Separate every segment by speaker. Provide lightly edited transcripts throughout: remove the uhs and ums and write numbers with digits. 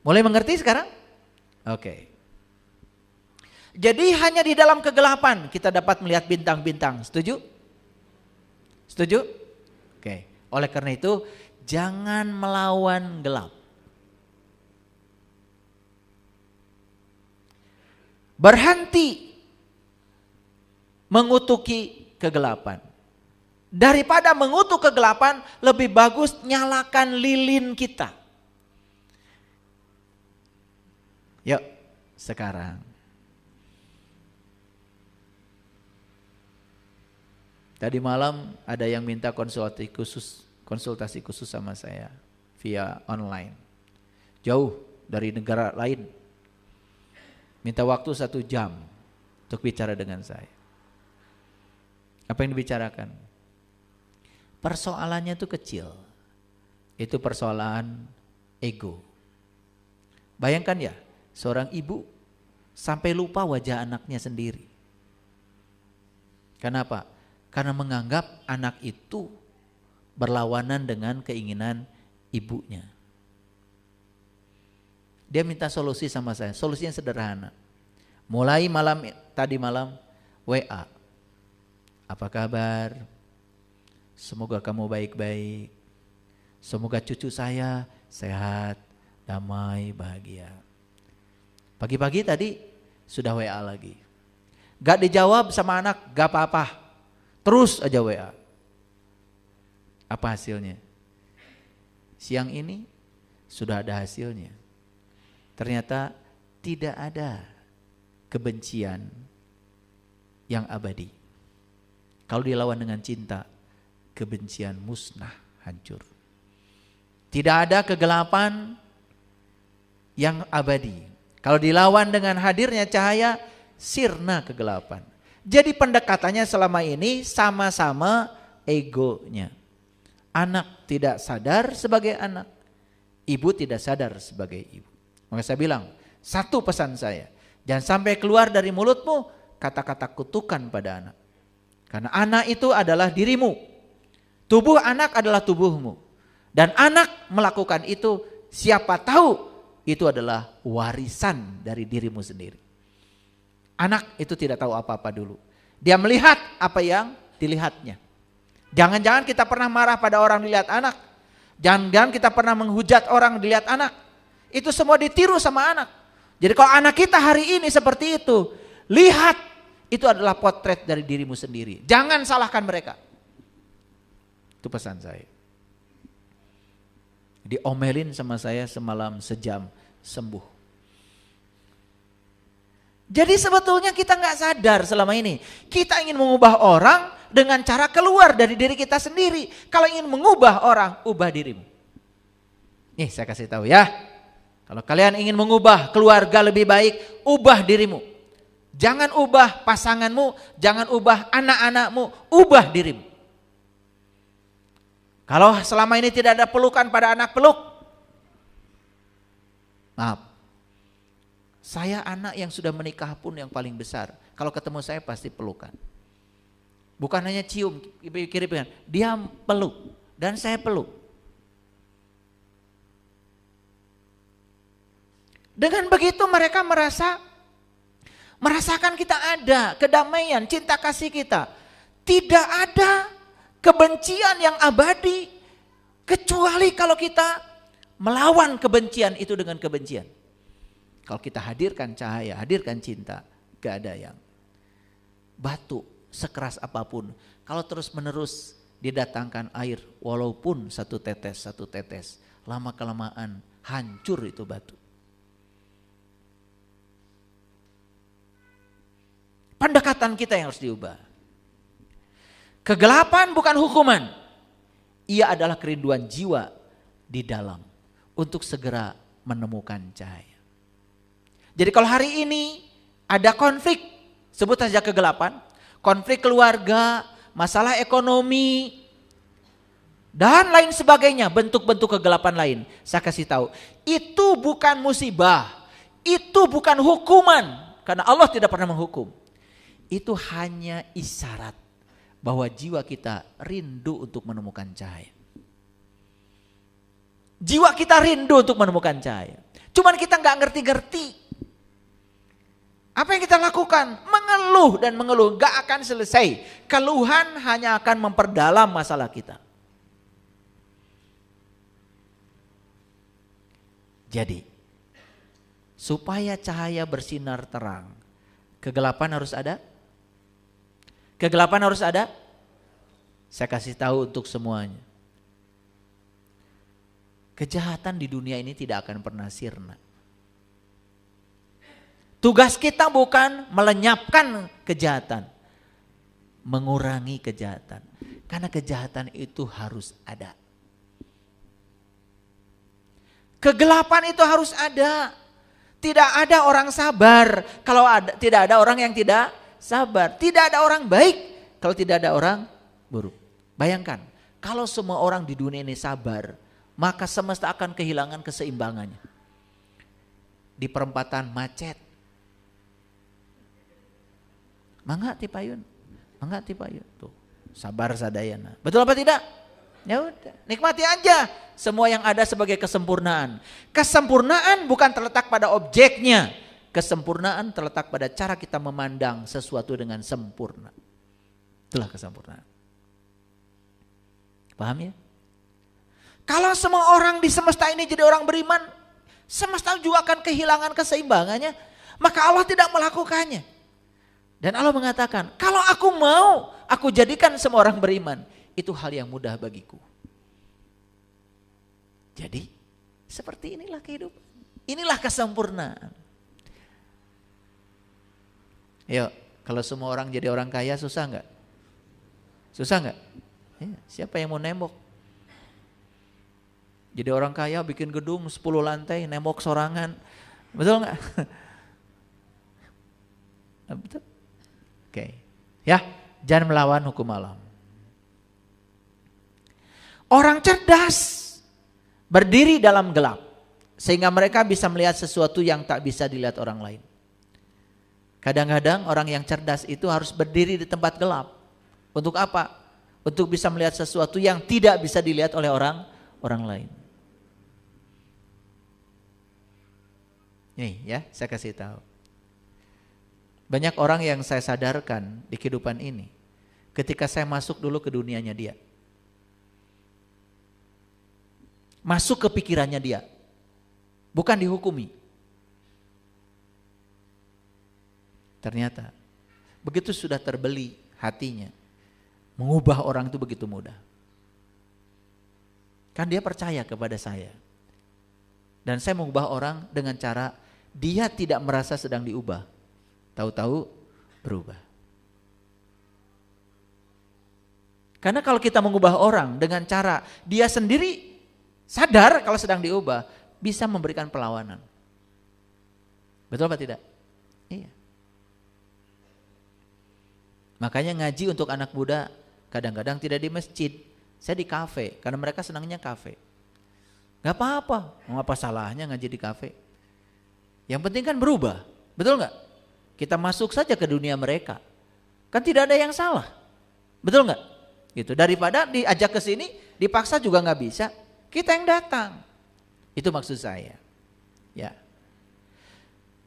Speaker 1: Mulai mengerti sekarang? Oke. Jadi hanya di dalam kegelapan kita dapat melihat bintang-bintang. Setuju? Setuju? Oke. Oleh karena itu jangan melawan gelap. Berhenti mengutuki kegelapan. Daripada mengutuk kegelapan, lebih bagus nyalakan lilin kita. Yuk, sekarang. Tadi malam ada yang minta konsultasi khusus sama saya via online. Jauh dari negara lain. Minta waktu 1 jam untuk bicara dengan saya. Apa yang dibicarakan? Persoalannya itu kecil. Itu persoalan ego. Bayangkan ya, seorang ibu sampai lupa wajah anaknya sendiri. Kenapa? Karena menganggap anak itu berlawanan dengan keinginan ibunya. Dia minta solusi sama saya. Solusinya sederhana. Mulai tadi malam WA. Apa kabar? Semoga kamu baik-baik. Semoga cucu saya sehat, damai, bahagia. Pagi-pagi tadi sudah WA lagi. Gak dijawab sama anak, gak apa-apa. Terus aja WA. Apa hasilnya? Siang ini sudah ada hasilnya. Ternyata tidak ada kebencian yang abadi. Kalau dilawan dengan cinta, kebencian musnah, hancur. Tidak ada kegelapan yang abadi. Kalau dilawan dengan hadirnya cahaya, sirna kegelapan. Jadi pendekatannya selama ini sama-sama egonya. Anak tidak sadar sebagai anak, ibu tidak sadar sebagai ibu. Maka saya bilang, satu pesan saya, jangan sampai keluar dari mulutmu kata-kata kutukan pada anak. Karena anak itu adalah dirimu. Tubuh anak adalah tubuhmu. Dan anak melakukan itu, siapa tahu itu adalah warisan dari dirimu sendiri. Anak itu tidak tahu apa-apa dulu. Dia melihat apa yang dilihatnya. Jangan-jangan kita pernah marah pada orang dilihat anak. Jangan-jangan kita pernah menghujat orang dilihat anak. Itu semua ditiru sama anak. Jadi kalau anak kita hari ini seperti itu, lihat itu adalah potret dari dirimu sendiri. Jangan salahkan mereka. Itu pesan saya. Diomelin sama saya semalam sejam, sembuh. Jadi sebetulnya kita nggak sadar selama ini. Kita ingin mengubah orang dengan cara keluar dari diri kita sendiri. Kalau ingin mengubah orang, ubah dirimu. Nih saya kasih tahu ya. Kalau kalian ingin mengubah keluarga lebih baik, ubah dirimu. Jangan ubah pasanganmu, jangan ubah anak-anakmu, ubah dirimu. Kalau selama ini tidak ada pelukan pada anak, peluk. Maaf. Saya anak yang sudah menikah pun yang paling besar. Kalau ketemu saya pasti pelukan. Bukan hanya cium, kiri-kiri, dia peluk dan saya peluk. Dengan begitu mereka merasakan kita ada, kedamaian, cinta kasih kita. Tidak ada kebencian yang abadi, kecuali kalau kita melawan kebencian itu dengan kebencian. Kalau kita hadirkan cahaya, hadirkan cinta, gak ada yang batu sekeras apapun. Kalau terus menerus didatangkan air, walaupun satu tetes, lama kelamaan hancur itu batu. Pendekatan kita yang harus diubah. Kegelapan bukan hukuman. Ia adalah kerinduan jiwa di dalam untuk segera menemukan cahaya. Jadi kalau hari ini ada konflik, sebut saja kegelapan, konflik keluarga, masalah ekonomi, dan lain sebagainya, bentuk-bentuk kegelapan lain. Saya kasih tahu, itu bukan musibah, itu bukan hukuman, karena Allah tidak pernah menghukum. Itu hanya isyarat bahwa jiwa kita rindu untuk menemukan cahaya. Jiwa kita rindu untuk menemukan cahaya. Cuman kita nggak ngerti-ngerti. Apa yang kita lakukan? Mengeluh dan mengeluh, gak akan selesai. Keluhan hanya akan memperdalam masalah kita. Jadi, supaya cahaya bersinar terang, kegelapan harus ada? Kegelapan harus ada? Saya kasih tahu untuk semuanya. Kejahatan di dunia ini tidak akan pernah sirna. Tugas kita bukan melenyapkan kejahatan, mengurangi kejahatan. Karena kejahatan itu harus ada. Kegelapan itu harus ada. Tidak ada orang sabar kalau tidak ada orang yang tidak sabar. Tidak ada orang baik kalau tidak ada orang buruk. Bayangkan, kalau semua orang di dunia ini sabar, maka semesta akan kehilangan keseimbangannya. Di perempatan macet. Mangga ti payun. Mangga ti payun. Tuh, sabar sadayana. Betul apa tidak? Ya udah, nikmati aja semua yang ada sebagai kesempurnaan. Kesempurnaan bukan terletak pada objeknya. Kesempurnaan terletak pada cara kita memandang sesuatu dengan sempurna. Itulah kesempurnaan. Paham ya? Kalau semua orang di semesta ini jadi orang beriman, semesta juga akan kehilangan keseimbangannya. Maka Allah tidak melakukannya. Dan Allah mengatakan, kalau aku mau, aku jadikan semua orang beriman. Itu hal yang mudah bagiku. Jadi, seperti inilah kehidupan. Inilah kesempurnaan. Yuk, kalau semua orang jadi orang kaya susah enggak? Susah enggak? Ya, siapa yang mau nembok? Jadi orang kaya bikin gedung 10 lantai, nembok sorangan. Betul enggak? Betul? Oke. Ya, jangan melawan hukum alam. Orang cerdas berdiri dalam gelap sehingga mereka bisa melihat sesuatu yang tak bisa dilihat orang lain. Kadang-kadang orang yang cerdas itu harus berdiri di tempat gelap. Untuk apa? Untuk bisa melihat sesuatu yang tidak bisa dilihat oleh orang lain. Nih ya, saya kasih tahu. Banyak orang yang saya sadarkan di kehidupan ini ketika saya masuk dulu ke dunianya dia. Masuk ke pikirannya dia. Bukan dihukumi. Ternyata begitu sudah terbeli hatinya, mengubah orang itu begitu mudah. Kan dia percaya kepada saya. Dan saya mengubah orang dengan cara dia tidak merasa sedang diubah. Tahu-tahu berubah. Karena kalau kita mengubah orang dengan cara dia sendiri sadar kalau sedang diubah, bisa memberikan perlawanan. Betul apa tidak? Iya. Makanya ngaji untuk anak muda kadang-kadang tidak di masjid. Saya di kafe, karena mereka senangnya kafe. Gak apa-apa, apa salahnya ngaji di kafe. Yang penting kan berubah, betul gak? Kita masuk saja ke dunia mereka. Kan tidak ada yang salah. Betul enggak? Gitu. Daripada diajak ke sini, dipaksa juga enggak bisa. Kita yang datang. Itu maksud saya. Ya.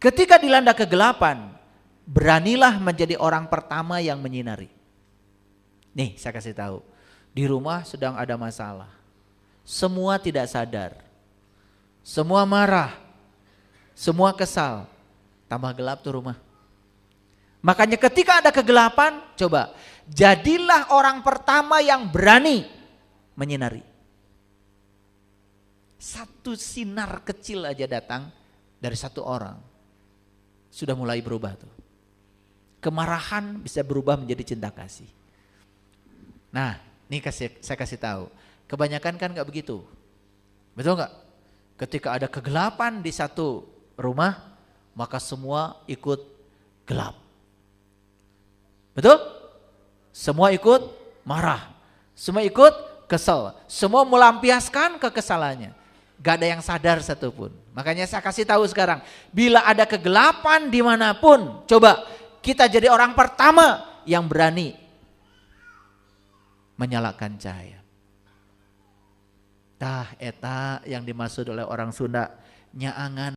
Speaker 1: Ketika dilanda kegelapan, beranilah menjadi orang pertama yang menyinari. Nih, saya kasih tahu. Di rumah sedang ada masalah. Semua tidak sadar. Semua marah. Semua kesal. Tambah gelap tuh rumah. Makanya ketika ada kegelapan, coba jadilah orang pertama yang berani menyinari. Satu sinar kecil aja datang dari satu orang, sudah mulai berubah tuh. Kemarahan bisa berubah menjadi cinta kasih. Nah, ini saya kasih tahu, kebanyakan kan nggak begitu, betul nggak? Ketika ada kegelapan di satu rumah, maka semua ikut gelap. Betul? Semua ikut marah. Semua ikut kesel. Semua melampiaskan kekesalannya. Gak ada yang sadar satupun. Makanya saya kasih tahu sekarang. Bila ada kegelapan dimanapun. Coba kita jadi orang pertama yang berani menyalakan cahaya. Tah eta yang dimaksud oleh orang Sunda. Nyaangan